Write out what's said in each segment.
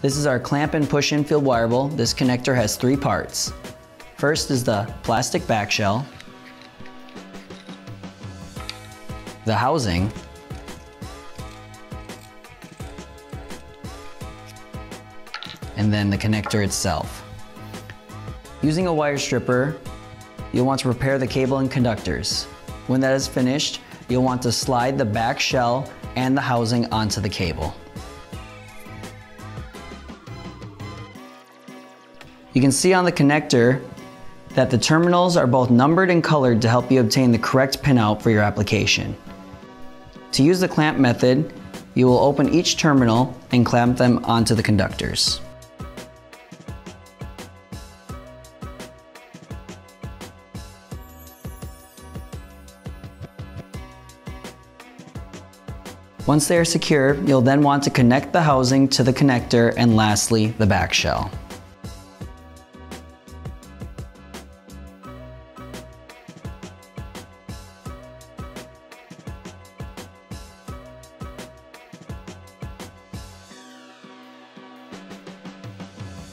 This is our clamp and push-in field wireable. This connector has 3 parts. First is the plastic back shell, the housing, and then the connector itself. Using a wire stripper, you'll want to prepare the cable and conductors. When that is finished, you'll want to slide the back shell and the housing onto the cable. You can see on the connector that the terminals are both numbered and colored to help you obtain the correct pinout for your application. To use the clamp method, you will open each terminal and clamp them onto the conductors. Once they are secure, you'll then want to connect the housing to the connector and lastly, the back shell.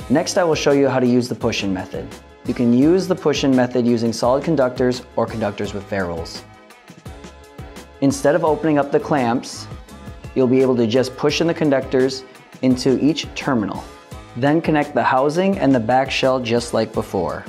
Next, I will show you how to use the push-in method. You can use the push-in method using solid conductors or conductors with ferrules. Instead of opening up the clamps, you'll be able to just push in the conductors into each terminal. Then connect the housing and the back shell just like before.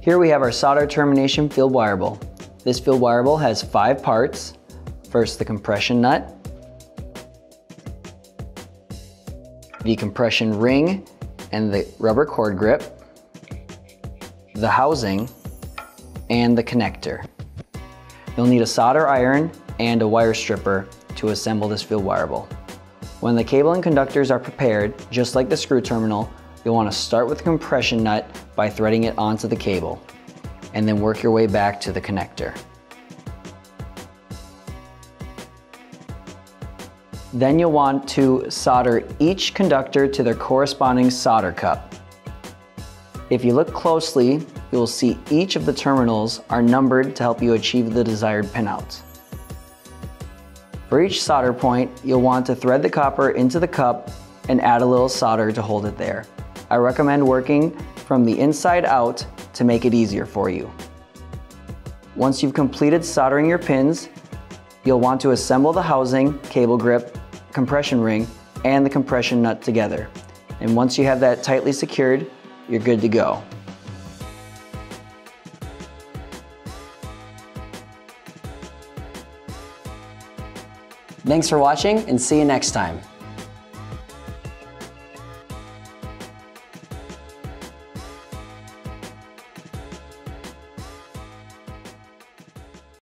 Here we have our solder termination field wireable. This field wireable has 5 parts. First, the compression nut, the compression ring and the rubber cord grip, the housing, and the connector. You'll need a solder iron and a wire stripper to assemble this field wireable. When the cable and conductors are prepared, just like the screw terminal, you'll want to start with the compression nut by threading it onto the cable, and then work your way back to the connector. Then you'll want to solder each conductor to their corresponding solder cup. If you look closely, you'll see each of the terminals are numbered to help you achieve the desired pinout. For each solder point, you'll want to thread the copper into the cup and add a little solder to hold it there. I recommend working from the inside out to make it easier for you. Once you've completed soldering your pins, you'll want to assemble the housing, cable grip, compression ring, and the compression nut together. And once you have that tightly secured, you're good to go. Thanks for watching and see you next time.